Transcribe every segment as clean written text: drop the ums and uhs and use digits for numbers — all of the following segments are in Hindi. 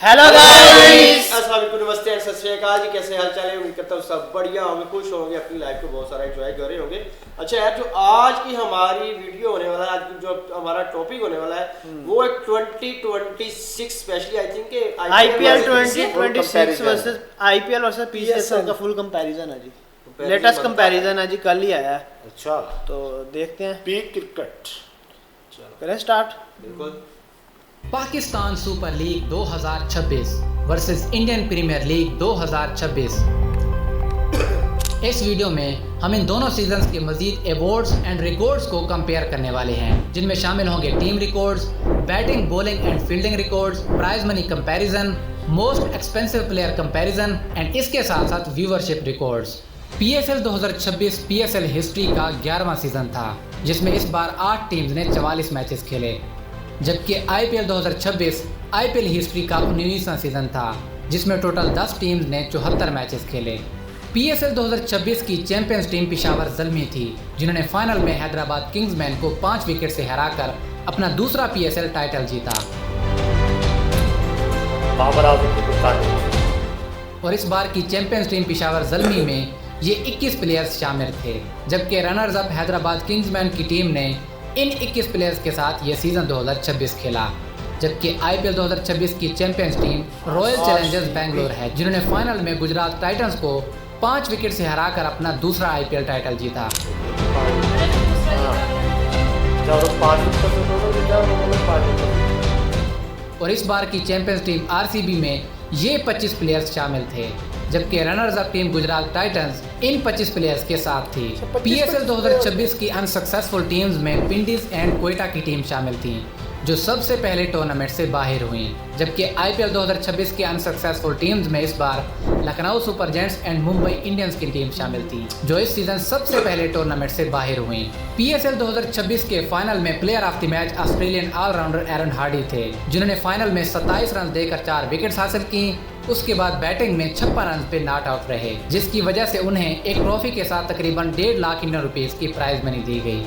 हेलो गाइस, अस्सलाम वालेकुम, नमस्ते एंड सत श्री अकाल जी। कैसे हाल चाल है? उम्मीद करता हूँ सब बढ़िया होंगे, खुश होंगे, अपनी लाइफ को बहुत सारा एंजॉय कर रहे होंगे। अच्छा यार, जो आज की हमारी वीडियो होने वाला है, आज की जो हमारा टॉपिक होने वाला है वो एक 2026 specially I think IPL 2026 versus IPL versus PSL का फुल कंपैरिजन है जी। लेटेस्ट कंपैरिजन है जी, कल ही आया है। अच्छा, तो देखते हैं, पीक क्रिकेट करें स्टार्ट। बिल्कुल। Pakistan super league 2026 versus Indian premier league 2026। इस वीडियो में हम इन दोनों सीजन्स के मजीद अवार्ड्स एंड रिकॉर्ड्स को कंपेयर करने वाले हैं, जिनमें शामिल होंगे team records, batting, bowling and fielding records, prize money comparison, most expensive player comparison and इसके साथ साथ viewership records. PSL 2026 PSL history का 11वां सीजन था, जिसमें इस बार 8 टीम्स ने 44 मैचेस खेले, जबकि आईपीएल 2026 आईपीएल हिस्ट्री का 19वां सीजन था, जिसमें टोटल 10 टीम्स ने 74 मैचेस खेले। पीएसएल 2026 की चैंपियंस टीम पेशावर ज़ल्मी थी, जिन्होंने फाइनल में हैदराबाद किंग्समैन को 5 विकेट से हराकर अपना दूसरा पीएसएल टाइटल जीता। और इस बार की चैंपियंस टीम पेशावर ज़ल्मी में ये 21 प्लेयर्स शामिल थे, जबकि रनर्स अप हैदराबाद किंग्समैन की टीम ने इन 21 प्लेयर्स के साथ ये सीजन 2026 खेला। जबकि आईपीएल 2026 की champions team royal Challengers Bangalore है, जिन्होंने फाइनल में गुजरात टाइटंस को 5 विकेट से हराकर अपना दूसरा आईपीएल टाइटल जीता। और इस बार की चैंपियंस टीम आरसीबी में ये 25 प्लेयर्स शामिल थे, जबकि runners up team Gujarat Titans इन 25 प्लेयर्स के साथ थी। पीएसएल 2026 की अनसक्सेसफुल टीम्स में पिंडीज एंड कोयटा की टीम शामिल थी, जो सबसे पहले टूर्नामेंट से बाहर हुई। जबकि आईपीएल 2026 की अनसक्सेसफुल टीम्स में इस बार Lucknow Super Giants and Mumbai Indians की टीम शामिल थी, जो इस सीजन सबसे पहले टूर्नामेंट से बाहर हुई। पीएसएल 2026 के फाइनल में player of the match Australian allrounder Aaron Hardie थे, जिन्होंने फाइनल में 27 रन देकर 4 विकेट हासिल की। उसके बाद बैटिंग में 56 रन पे नॉट आउट रहे, जिसकी वजह से उन्हें एक ट्रॉफी के साथ तकरीबन 1.5 लाख इंडियन रुपीस की प्राइज मनी दी गई।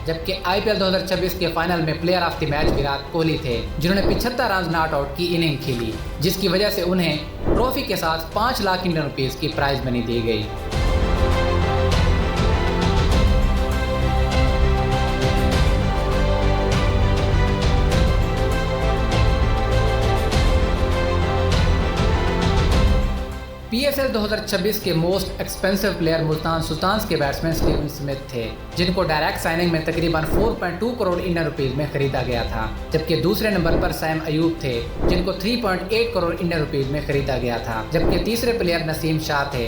जबकि आईपीएल 2026 के फाइनल में player of the match Virat Kohli थे, जिन्होंने 75 रन नॉट आउट की इनिंग खेली, जिसकी वजह से उन्हें ट्रॉफी के साथ 5 लाख इंडियन रुपीस की प्राइज मनी दी गई। पीएसएल 2026 के most expensive player Multan Sultans के बैट्समैन स्टीवन स्मिथ थे, जिनको डायरेक्ट साइनिंग में तकरीबन 4.2 करोड़ इंडियन रुपीस में खरीदा गया था। जबकि दूसरे नंबर पर सैम अयूब थे, जिनको 3.8 करोड़ इंडियन रुपीस में खरीदा गया था। जबकि तीसरे प्लेयर नसीम शाह थे,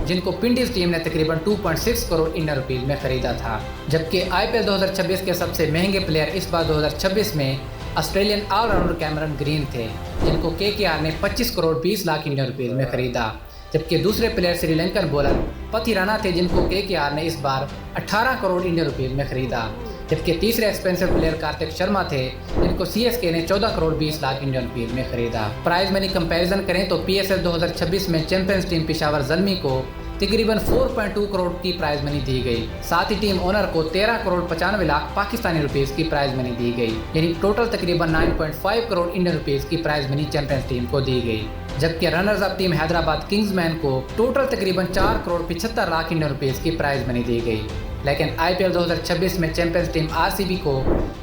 जिनको पिंडीज टीम ने तकरीबन 2.6 करोड़ इंडियन रुपीस में खरीदा था। जबकि आईपीएल 2026 के सबसे महंगे प्लेयर इस बार 2026 में ऑस्ट्रेलियन ऑलराउंडर कैमरन ग्रीन थे, जिनको केकेआर ने 25 करोड़ 20 लाख इंडियन रुपीस में खरीदा। जबकि दूसरे प्लेयर श्रीलंकन बॉलर पथी राणा थे, जिनको केकेआर ने इस बार 18 करोड़ इंडियन रुपीस में खरीदा। जबकि तीसरे एक्सपेंसिव प्लेयर कार्तिक शर्मा थे, जिनको सीएसके ने 14 करोड़ 20 लाख इंडियन रुपीस में खरीदा। प्राइज मनी कंपैरिजन करें तो पीएसएल 2026 में चैंपियंस टीम पेशावर ज़ल्मी को तकरीबन 4.2 करोड़ की प्राइज मनी दी गई। साथ ही टीम ओनर को 13 करोड़ 95 लाख पाकिस्तानी रुपीस की प्राइज मनी दी गई, यानी टोटल तकरीबन 9.5 करोड़ इंडियन रुपीस की प्राइज मनी चैंपियंस टीम को दी गई। जबकि runners up team Hyderabad Kingsman को टोटल तकरीबन 4 करोड़ 75 लाख इंडियन रुपीस की प्राइज मनी दी गई। लेकिन आईपीएल 2026 में चैंपियंस टीम आरसीबी को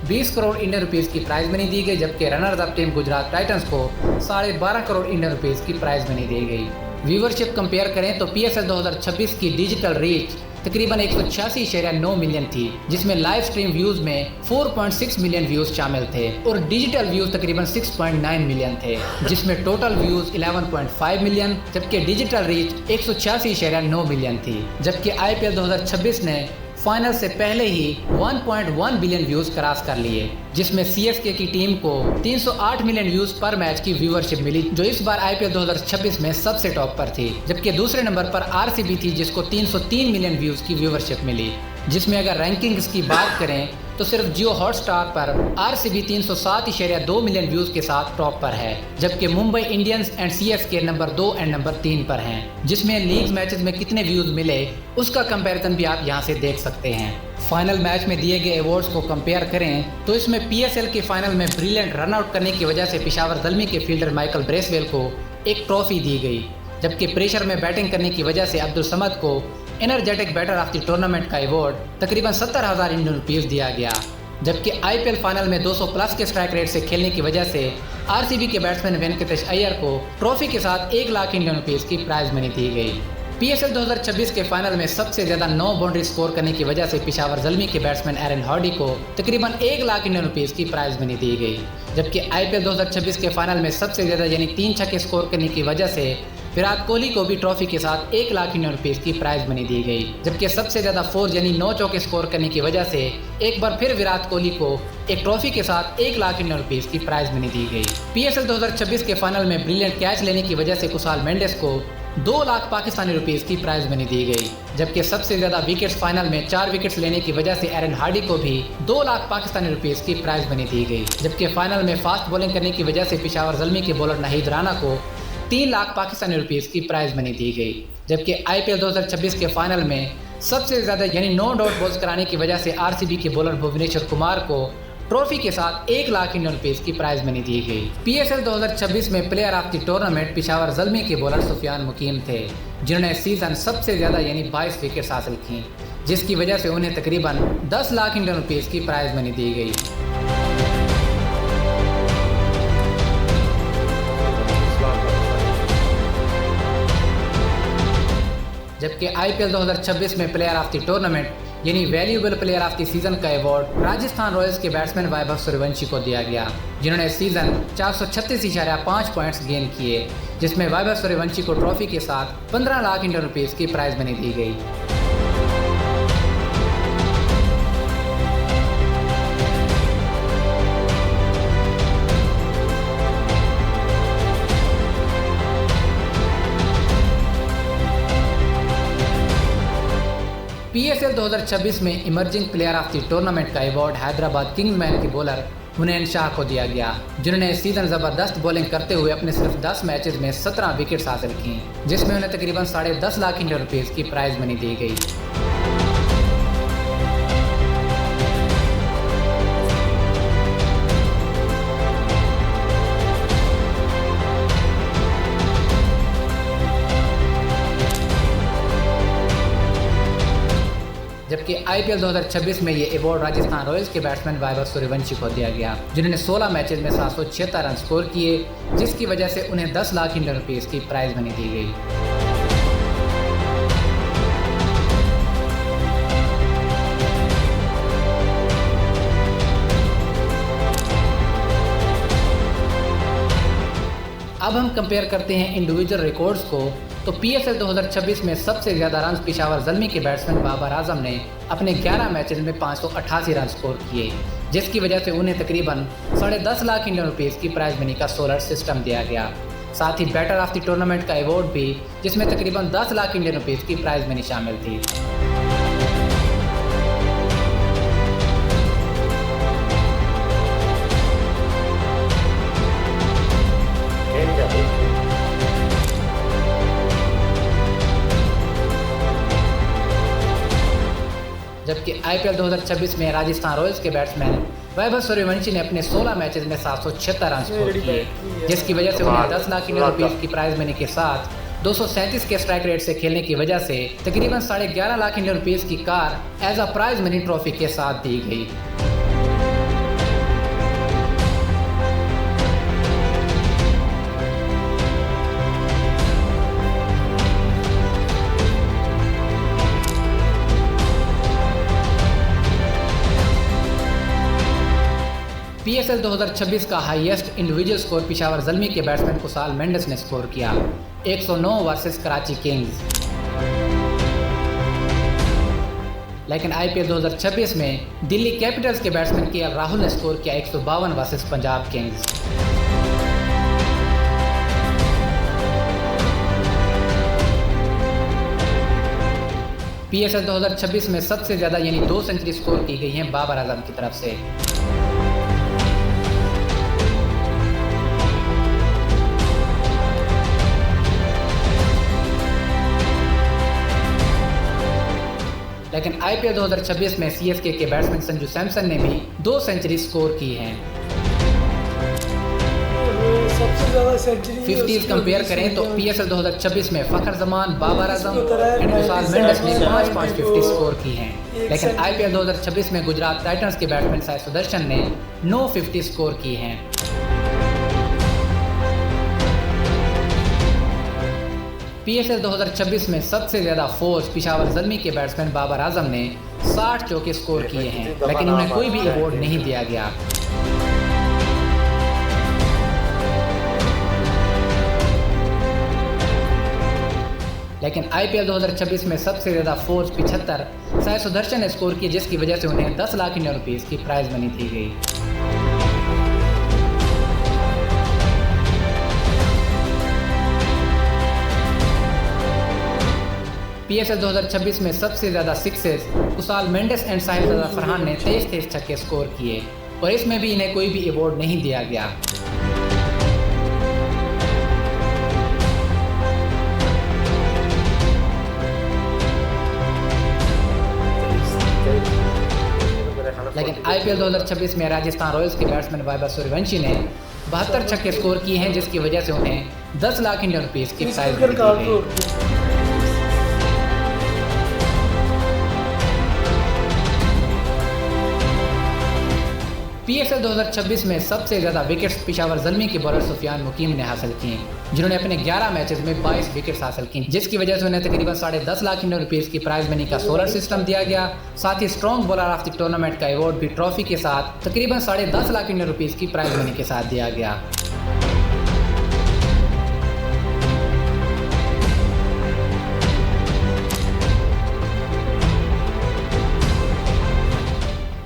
20 करोड़ इंडियन रुपीस की प्राइज मनी दी गई, जबकि runners up team Gujarat Titans को 12.5 करोड़ इंडियन रुपीस की प्राइज मनी दी गई। व्यूवरशिप कंपेयर करें तो पीएसएल 2026 की डिजिटल रीच तकरीबन 186.9 मिलियन थी, जिसमें लाइव स्ट्रीम व्यूज में 4.6 मिलियन व्यूज शामिल थे और डिजिटल व्यूज तकरीबन 6.9 मिलियन थे, जिसमें टोटल व्यूज 11.5 मिलियन, जबकि डिजिटल रीच 186.9 मिलियन थी। जबकि आईपीएल 2026 ने फाइनल से पहले ही 1.1 बिलियन व्यूज क्रॉस कर लिए, जिसमें सीएसके की टीम को 308 मिलियन व्यूज पर मैच की व्यूवरशिप मिली, जो इस बार आईपीएल 2026 में सबसे टॉप पर थी। जबकि दूसरे नंबर पर आरसीबी थी, जिसको 303 मिलियन व्यूज की व्यूवरशिप मिली। जिसमें अगर रैंकिंग्स की बात करें तो सिर्फ जियो हॉटस्टार पर आरसीबी 307.2 मिलियन व्यूज के साथ टॉप पर है, जबकि Mumbai Indians and CSK number 2 and number 3 पर हैं, जिसमें लीग मैचेस में कितने व्यूज मिले उसका कंपैरिजन भी आप यहां से देख सकते हैं। फाइनल मैच में दिए गए अवार्ड्स को कंपेयर करें तो इसमें पीएसएल के फाइनल में ब्रिलियंट रन आउट करने की वजह से पेशावर ज़ल्मी के फील्डर माइकल ब्रेसवेल को एक ट्रॉफी दी गई, जबकि प्रेशर में बैटिंग करने की वजह से अब्दुल समद को energetic batter of the tournament का अवार्ड तकरीबन 70,000 इंडियन रुपीज़ दिया गया। जबकि आईपीएल फाइनल में 200 प्लस के स्ट्राइक रेट से खेलने की वजह से आरसीबी के बैट्समैन वेंकटेश अय्यर को ट्रॉफी के साथ 1 लाख इंडियन रुपीज़ की प्राइज मनी दी गई। पीएसएल 2026 के फाइनल में सबसे ज्यादा 9 बाउंड्री स्कोर करने की वजह से पेशावर ज़ल्मी के बैट्समैन एरन हार्डी को तकरीबन 1 लाख इंडियन रुपीज़ की प्राइज मनी दी गई। जबकि आईपीएल 2026 के फाइनल में सबसे ज्यादा यानी 3 छक्के स्कोर करने की वजह से विराट कोहली को भी ट्रॉफी के साथ 1 लाख इंडियन रुपीज़ की प्राइज मनी दी गई। जबकि सबसे ज्यादा 4 यानी 9 चौके स्कोर करने की वजह से एक बार फिर विराट कोहली को एक ट्रॉफी के साथ 1 लाख इंडियन रुपीज़ की प्राइज मनी दी गई। पीएसएल 2026 के फाइनल में ब्रिलियंट कैच लेने की वजह से कुशाल मेंडिस को 2 लाख पाकिस्तानी रुपीज़ की प्राइज मनी दी गई। जबकि सबसे ज्यादा विकेट्स फाइनल में 4 विकेट्स लेने की वजह से एरन हार्डी को भी 2 लाख पाकिस्तानी रुपीज़ की प्राइज मनी दी गई। जबकि फाइनल में फास्ट बॉलिंग करने की वजह से पेशावर ज़ल्मी के बॉलर नाहिद राना को 3 लाख पाकिस्तानी रुपीज़ की प्राइज मनी दी गई। जबकि आईपीएल 2026 के फाइनल में सबसे ज्यादा यानी 9 डॉट बॉल्स कराने की वजह से आरसीबी के बॉलर भुवनेश्वर कुमार को ट्रॉफी के साथ 1 लाख इंडियन रुपीज़ की प्राइज मनी दी गई। पीएसएल 2026 में player of the tournament Peshawar Zalmi के बॉलर सुफियान मुकीम थे, जिन्होंने सीजन सबसे ज़्यादा यानी 22 विकेट्स हासिल की, जिसकी वजह से उन्हें तकरीबन 10 लाख इंडियन रुपीज़ की प्राइज मनी दी गई। जबकि आईपीएल 2026 में प्लेयर ऑफ द टूर्नामेंट यानी valuable player of the season का अवार्ड राजस्थान रॉयल्स के बैट्समैन वैभव सूर्यवंशी को दिया गया, जिन्होंने सीजन 436.5 पॉइंट्स गेन किए, जिसमें वैभव सूर्यवंशी को ट्रॉफी के साथ 15 लाख इंडियन रुपीज़ की प्राइज मनी दी गई। पीएसएल 2026 में emerging player of the tournament का अवार्ड हैदराबाद किंग्समैन के बॉलर हुनैन शाह को दिया गया, जिन्होंने सीजन ज़बरदस्त बॉलिंग करते हुए अपने सिर्फ 10 मैचेस में 17 विकेट्स हासिल की, जिसमें उन्हें तकरीबन 10.5 लाख इंडियन रुपीज़ की प्राइज मनी दी गई। जबकि आईपीएल 2026 में ये अवार्ड राजस्थान रॉयल्स के बैट्समैन वैभव सूर्यवंशी को दिया गया, जिन्होंने 16 मैचेस में 776 रन स्कोर किए, जिसकी वजह से उन्हें 10 लाख इंडियन रुपीज़ की प्राइज मनी दी गई। अब हम कंपेयर करते हैं इंडिविजुअल रिकॉर्ड्स को, तो पीएसएल 2026 में सबसे ज़्यादा रन पेशावर ज़ल्मी के बैट्समैन बाबर आजम ने अपने 11 मैचेस में 588 रन स्कोर किए, जिसकी वजह से उन्हें तकरीबन 10.5 लाख इंडियन रुपीज़ की प्राइज मनी का सोलर सिस्टम दिया गया। साथ ही बैटर ऑफ द टूर्नामेंट का अवार्ड भी, जिसमें तकरीबन 10 लाख इंडियन रुपीज़ की प्राइज मनी शामिल थी। जबकि आईपीएल 2026 में राजस्थान रॉयल्स के बैट्समैन वैभव सूर्यवंशी ने अपने 16 मैचेस में 776 रन स्कोर किए, जिसकी वजह से उन्हें 10 लाख इंडियन रुपीज़ की प्राइज मनी के साथ 237 के स्ट्राइक रेट से खेलने की वजह से तकरीबन 11.5 लाख इंडियन रुपीज़ की car as a prize money trophy के साथ दी गई। पीएसएल 2026 का highest individual score Peshawar Zalmi के बैट्समैन कुशाल मेंडिस ने स्कोर किया, 109 वर्सेस कराची किंग्स। लेकिन आईपीएल 2026 में दिल्ली कैपिटल्स के बैट्समैन केएल राहुल ने स्कोर किया 152 वर्सेस पंजाब किंग्स। PSL 2026 में सबसे ज़्यादा यानी 2 सेंचुरी स्कोर की गई हैं बाबर आजम की तरफ से। लेकिन IPL 2026 में CSK के बैट्समैन संजू सैमसन ने भी 2 सेंचुरी स्कोर की हैं। सबसे ज़्यादा सेंचुरी 50s कंपेयर करें तो PSL 2026 में फ़खर जमान, बाबर आजम एंड कुशाल मेंडिस ने 5-5 50 स्कोर की हैं। लेकिन IPL 2026 में गुजरात टाइटंस के बैट्समैन साई सुदर्शन ने 9 50 स्कोर की हैं। PSL 2026 में सबसे ज़्यादा फोर्स पिशावर ज़ल्मी के बैट्समैन बाबर आजम ने 60 चौके स्कोर किए हैं, लेकिन उन्हें कोई भी अवार्ड नहीं दिया गया। लेकिन IPL 2026 में सबसे ज़्यादा फोर्स 75 साई सुदर्शन ने स्कोर किए, जिसकी वजह से उन्हें 10 लाख इंडियन रुपीज़ की प्राइज मनी दी गई। PSL 2026 में सबसे ज़्यादा सिक्सेस कुशाल मेंडिस एंड साहिबजादा फरहान ने 23 छक्के स्कोर किए और इसमें भी इन्हें कोई भी अवार्ड नहीं दिया गया। लेकिन IPL 2026 में राजस्थान रॉयल्स के बैट्समैन वैभव सूर्यवंशी ने 72 छक्के स्कोर किए हैं, जिसकी वजह से उन्हें 10 लाख इंडियन रुपीज़ की प्राइज मनी दी गई। PSL 2026 में सबसे ज़्यादा विकेट्स पिशावर ज़ल्मी के बॉलर सुफियान मुकीम ने हासिल किए, जिन्होंने अपने 11 मैचेस में 22 विकेट्स हासिल की, जिसकी वजह से उन्हें तकरीबन 10.5 लाख इंडियन रुपीज़ की प्राइज मनी का सोलर सिस्टम दिया गया। साथ ही strong bowler of the tournament का अवार्ड भी ट्रॉफी के साथ तकरीबन 10.5 लाख इंडियन रुपीज़ की प्राइज मनी के साथ दिया गया।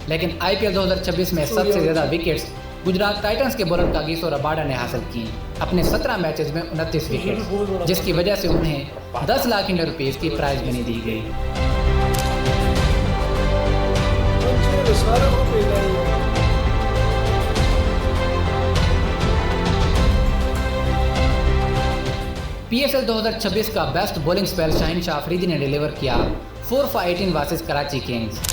लेकिन IPL 2026 में सबसे ज़्यादा विकेट्स गुजरात टाइटंस के बॉलर कागिसो रबाडा ने हासिल की, अपने 17 मैचेस में 29 विकेट्स, जिसकी वजह से उन्हें 10 लाख इंडियन रुपीज़ की प्राइज मनी दी गई। PSL 2026 का best bowling spell Shaheen Shah Afridi ने डिलीवर किया 4 for 18 वर्सेस कराची किंग्स।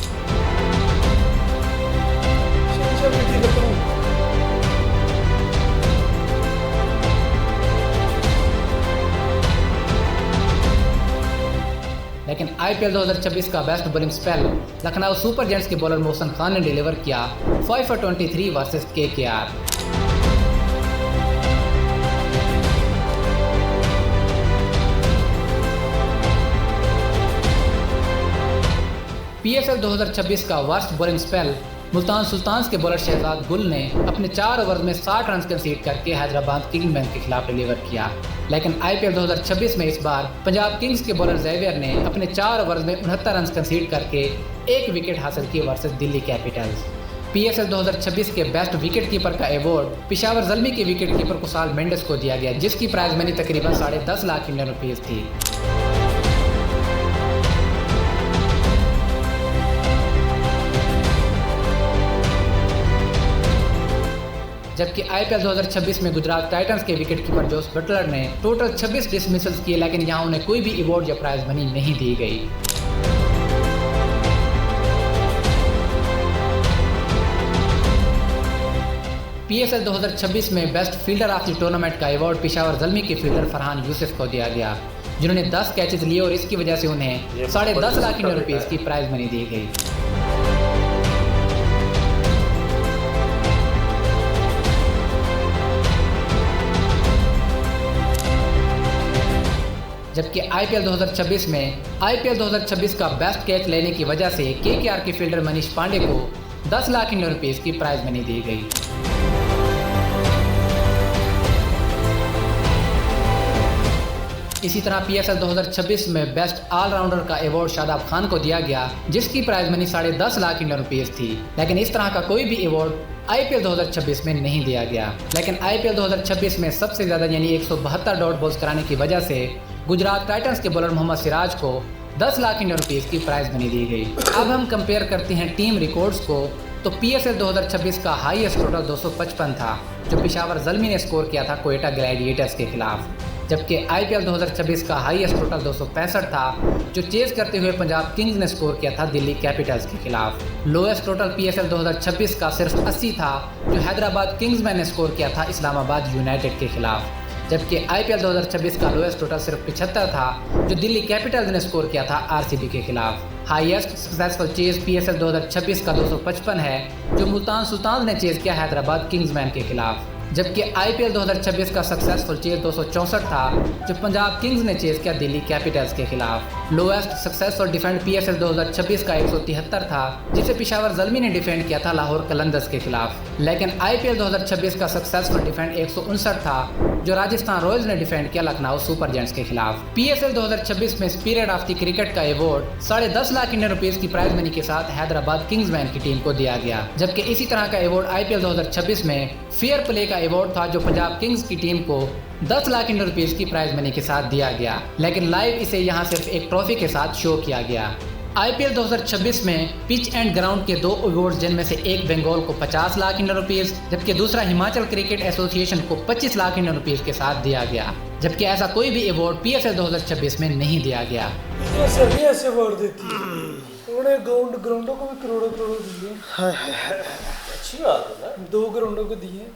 लेकिन IPL 2026 का best bowling spell Lucknow Super giants के बॉलर मोहसिन खान ने डिलीवर किया 5 for 23 वर्सेस KKR। PSL 2026 का worst bowling spell Multan Sultans के बॉलर शहजाद गुल ने अपने 4 ओवर में 60 रन कंसीड करके हैदराबाद किंग्समैन के खिलाफ डिलीवर किया। लेकिन IPL 2026 में इस बार पंजाब किंग्स के बॉलर ज़ेवियर ने अपने 4 ओवर में 69 रन कंसीड करके 1 विकेट हासिल किए वर्सेस दिल्ली कैपिटल्स। PSL 2026 के बेस्ट विकेट कीपर का अवार्ड पिशावर ज़ल्मी के विकेट कीपर कुशाल मेंडिस को दिया गया, जिसकी प्राइज मनी तकरीबन 10.5 लाख इंडियन रुपीज़ थी। जबकि IPL 2026 में गुजरात टाइटंस के विकेटकीपर जोस बटलर ने टोटल 26 डिसमिसल्स किए, लेकिन यहां उन्हें कोई भी अवार्ड या प्राइज मनी नहीं दी गई। PSL 2026 में best fielder of the tournament का अवार्ड पिशावर ज़ल्मी के फील्डर फरहान यूसुफ को दिया गया, जिन्होंने 10 कैचेज लिए और इसकी वजह से उन्हें 10.5 लाख इंडियन रुपीज़ की प्राइज मनी दी गई। जबकि IPL 2026 का बेस्ट कैच लेने की वजह से KKR के फील्डर मनीष पांडे को 10 लाख इंडियन रुपीज़ की प्राइज मनी दी गई। इसी तरह PSL 2026 में बेस्ट ऑलराउंडर का अवार्ड शादाब खान को दिया गया, जिसकी prize money 10.5 lakh Indian rupees थी। लेकिन इस तरह का कोई भी अवार्ड IPL 2026 में नहीं दिया गया। लेकिन IPL 2026 में सबसे ज़्यादा यानी 172 डॉट बॉल्स कराने की वजह से गुजरात टाइटंस के बॉलर मोहम्मद सिराज को 10 लाख इंडियन रुपीस की प्राइज मनी दी गई। अब हम कंपेयर करते हैं टीम रिकॉर्ड्स को, तो PSL 2026 का हाईएस्ट टोटल 255 था, जो पेशावर ज़ल्मी ने स्कोर किया था कोयटा ग्लैडिएटर्स के खिलाफ, जबकि IPL 2026 का हाईएस्ट टोटल 265 था, जो चेज करते हुए पंजाब किंग्स ने स्कोर किया था दिल्ली कैपिटल्स के खिलाफ। लोएस्ट टोटल PSL 2026 का सिर्फ 80 था, जो हैदराबाद किंग्समैन ने स्कोर किया था इस्लामाबाद यूनाइटेड के खिलाफ, जबकि IPL 2026 का लोएस्ट टोटल सिर्फ 75 था, जो दिल्ली कैपिटल्स ने स्कोर किया था RCB के खिलाफ। हाईएस्ट सक्सेसफुल चेज PSL 2026 का 255 है, जो मुल्तान सुल्तान ने चेज किया हैदराबाद किंग्समैन के खिलाफ, जबकि IPL 2026 का सक्सेसफुल चेज 264 था, जो पंजाब किंग्स ने चेज किया दिल्ली कैपिटल्स के खिलाफ। लोएस्ट सक्सेसफुल डिफेंड PSL 2026 का 173 था, जिसे पेशावर ज़ल्मी ने डिफेंड किया था लाहौर कलंदर्स के खिलाफ, लेकिन IPL 2026 का सक्सेसफुल डिफेंड 159 था, जो राजस्थान रॉयल्स ने डिफेंड किया लखनऊ सुपर जायंट्स के खिलाफ। PSL 2026 में स्पिरिट ऑफ द क्रिकेट का अवार्ड 10.5 लाख इंडियन रुपीस की प्राइज मनी के साथ हैदराबाद किंग्समैन की टीम को दिया गया, जबकि इसी तरह का अवार्ड IPL 2026 में फेयर प्ले का अवार्ड था, जो पंजाब किंग्स की टीम को 10 लाख इंडियन रुपीस की प्राइज मनी के साथ दिया गया, लेकिन लाइव इसे यहाँ सिर्फ एक ट्रॉफी के साथ शो किया गया। IPL 2026 में पिच एंड ग्राउंड के 2 अवार्ड, जिनमें से एक बंगाल को 50 लाख इंडियन रुपीस, जबकि दूसरा हिमाचल क्रिकेट एसोसिएशन को 25 लाख इंडियन रुपीस के साथ दिया गया, जबकि ऐसा कोई भी अवार्ड PSL 2026 में नहीं दिया गया। ये सभी ऐसे अवार्ड देती है, उन्होंने ग्राउंडों को भी करोड़ों दिए। अच्छी बात है ना, 2 ग्राउंडों को दिए।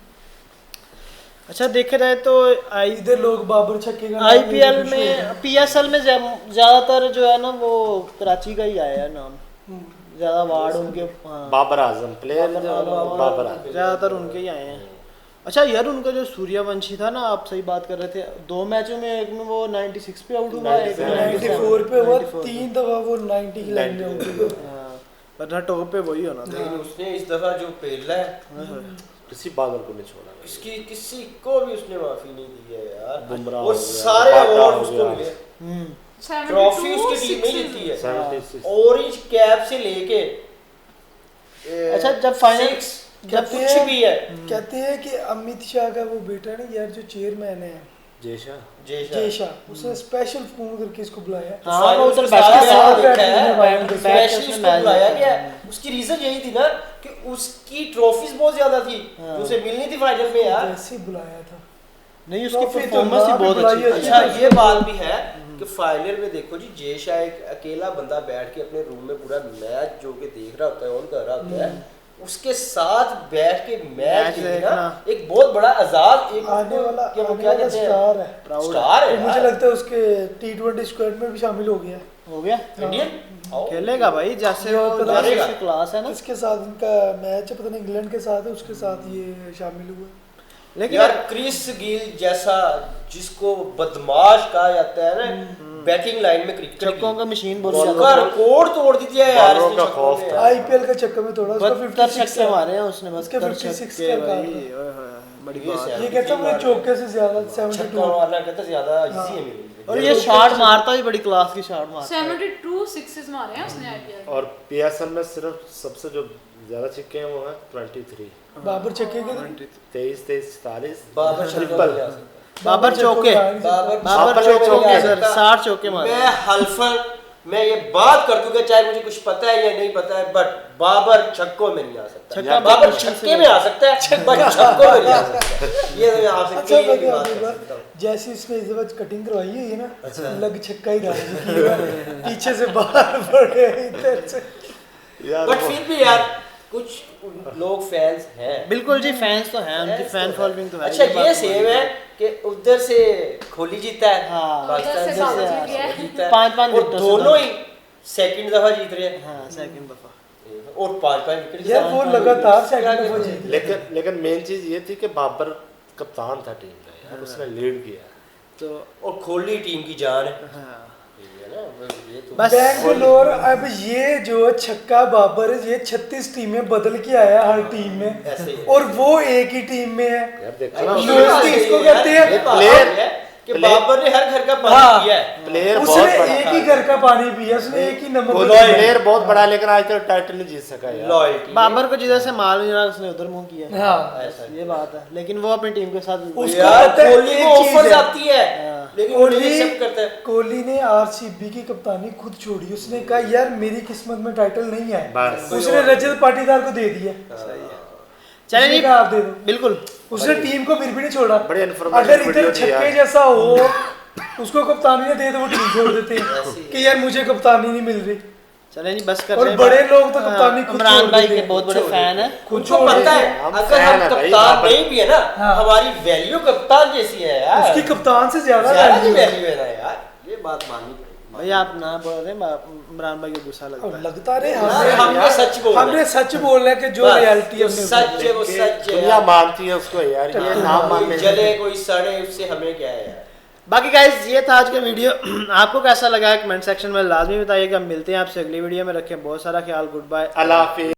अच्छा देखा जाए तो इधर लोग बाबर छक्के का IPL में PSL में ज्यादातर जो है ना वो कराची का ही आया है नाम, ज्यादा वार्ड उनके। हाँ, बाबर आजम प्लेयर बाबर आजम ज्यादातर उनके ही आए हैं। अच्छा यार, उनका जो सूर्यवंशी था ना, आप सही बात कर रहे थे, 2 मैचों में एक में वो 96 पे आउट हुआ, एक 94 पे हुआ, 3 दफा वो 90 की लाइन में आउट हुआ। वरना टॉप पे वही होना था। लेकिन उसने इस दफा जो पेला है, किसी बादल को नहीं छोड़ा, इसकी किसी को भी उसने माफी नहीं दी है यार। बुमराह और हो गया, सारे बाटा अवार्ड हो उसको गया। मिले, ट्रॉफी उसकी टीम में जीती है, 76 ऑरेंज कैप से लेके अच्छा जब फाइनल जब कुछ भी है। कहते हैं कि अमित शाह का वो बेटा ना यार, जो चेयरमैन है जेशा उसने स्पेशल फोन करके इसको बुलाया। हाँ, वो उधर सारा बैठ के सारा देखा देखा है, है, स्पेशली उसको बुलाया गया। उसकी रीजन यही थी ना कि उसकी ट्रॉफीज बहुत ज्यादा थी, जो उसे मिलनी थी फाइनल में यार। वैसे ही बुलाया था। नहीं, उसकी ट्रॉफी तो परफॉर्मेंस ही ना भी बहुत बुलाई अच्छी है। थी। अच्छा ये बात भी है कि फाइनल में देखो जी, जेशा एक अकेला बंदा बैठ के अपने रूम में पूरा मैच जो के देख रहा होता है, ऑन कर रहा होता है, उसके साथ बैठ के मैच देखना एक बहुत बड़ा आजाद एक आने वाला क्या कहते हैं स्टार है, स्टार है। मुझे लगता है उसके T20 स्क्वाड में भी शामिल हो गया। हो गया इंडियन खेलेगा भाई, जैसे वो करेगा। जैसे क्लास है ना। इसके साथ इनका मैच है, पता नहीं इंग्लैंड के साथ है, उसके साथ ये शामिल हुए। लेकिन यार क्रिस गिल जैसा जिसको बदमाश कहा जाता है ना बैटिंग लाइन में क्रिकेट चक्कों का मशीन बहुत उसका ज्यादा रिकॉर्ड तोड़ दी है यार बाबरों इसने का चक्कों खौफ में। था। IPL का चक्कर में थोड़ा उसका 72 56 छक्के मारे हैं उसने, बस उसके 56 छक्के का भाई, रिकॉर्ड है। ओए होए, बड़ी ये बात। से ये कहता हूँ चौके से ज्यादा छक्का 72। मारना कहता ज्यादा इजी है मेरे लिए। और ये शॉट मारता भी बड़ी क्लास की शॉट मारता है। 72 सिक्सेस मारे हैं उसने IPL में। और PSL में सिर्फ सबसे जो ज्यादा छक्के हैं वो है 23, बाबर छक्के के 23, 40 बाबर ट्रिपल बाबर चौके, बाबर चौके सर 60 चौके मारे। मैं हल्फन मैं ये बात कर दूंगा, चाहे मुझे कुछ पता है या नहीं पता है, बट बाबर छक्कों में नहीं आ सकता। छक्का बाबर मुश्किल से छक्के में आ सकता है, बट छक्कों में नहीं आ सकता। ये मैं आपसे अच्छा क्लियर की बात लगा कर सकता हूँ। जैसे इसने इस बार कटिंग करवाई है ना, लग छक्का ही रहा पीछे से बाहर पड़े इधर से। बट फिर भी यार कुछ लोग फैंस हैं। बिल्कुल जी, फैंस तो हैं, उनकी फैन फॉलोइंग तो है। अच्छा ये सेम है कि उधर से कोहली जीता है, हाँ, पाकिस्तान उधर से से जीत गया है। जीता है, 5-5 और विकेटों से दोनों ही सेकंड दफा जीत रहे हैं हाँ, सेकंड दफा। और 5-5 विकेट यार वो लगातार सेकंड दफा जीत रहे। लेकिन मेन चीज ये थी कि बाबर कप्तान था टीम का यार, उसने लीड किया। तो और कोहली टीम की जान है। हाँ, ये ना, ये तो बस बैंगलोर अब ये जो छक्का बाबर है, ये 36 टीमें बदल के आया हर टीम में, ऐसे ही है। और वो एक ही टीम में है। यार देखो ये ना बात लोग सही इसको है यार, कहते हैं ये बात प्लेयर- सही है। कि बाबर ने हर घर का पानी हाँ। पिया है। प्लेयर बहुत उसने बड़ा एक ही घर का पानी पिया, उसने एक ही नमक वो पिया। प्लेयर बहुत बड़ा, लेकिन आज तक टाइटल नहीं जीत सका यार। लॉयल्टी बाबर को जिधर से माल नहीं रहा उसने उधर मुंह किया। हाँ ऐसा ये बात है, लेकिन वो अपनी टीम के साथ उसको यार पता है कोहली एक को चीज ऑफर्स है। आती है लेकिन वो नहीं एक्सेप्ट करता है। कोहली ने आरसीबी की कप्तानी खुद छोड़ी, उसने कहा यार मेरी किस्मत में टाइटल नहीं है, बस। उसने रजत पाटीदार को दे दिया। चले उसने जी, कहा आप दे दो, बिल्कुल उसने टीम को फिर भी नहीं छोड़ा। बड़ी informative अगर इधर वीडियो थी यार। छक्के जैसा हो उसको कप्तानी ने दे दो, वो टीम छोड़ देते हैं कि यार मुझे कप्तानी नहीं मिल रही। चले जी, बस कर और रहे हैं बड़े बात। लोग तो कप्तानी खुद इमरान छोड़ भाई देते के हैं, बहुत बड़े फैन है। खुद उनको छोड़ पता देते है हैं। हम अगर fan हम है भाई, कप्तान बाबर। नहीं भी है ना हाँ। हमारी वैल्यू कप्तान जैसी है यार। उसकी कप्तान से ज्यादा ज्यादा value है। वैल्यू है ना यार, ये बात माननी पड़ेगी। भाई आप ना बोल रहे हैं, इमरान भाई को गुस्सा लगता अब है। लगता रहे यार, हमने सच बोला है। हमने सच बोला है कि जो बस, रियलिटी जो हमने सच है वो सच है दुनिया यार। मानती है उसको यार, ये नाम कोई मानने जले कोई सड़े उससे हमें क्या है यार। बाकी गाइस ये था आज का वीडियो। आपको कैसा लगा कमेंट सेक्शन में लाजमी बताइएगा। मिलते हैं आपसे अगली वीडियो में, रखें बहुत सारा ख्याल, गुड बाय। अल्लाह हाफिज़।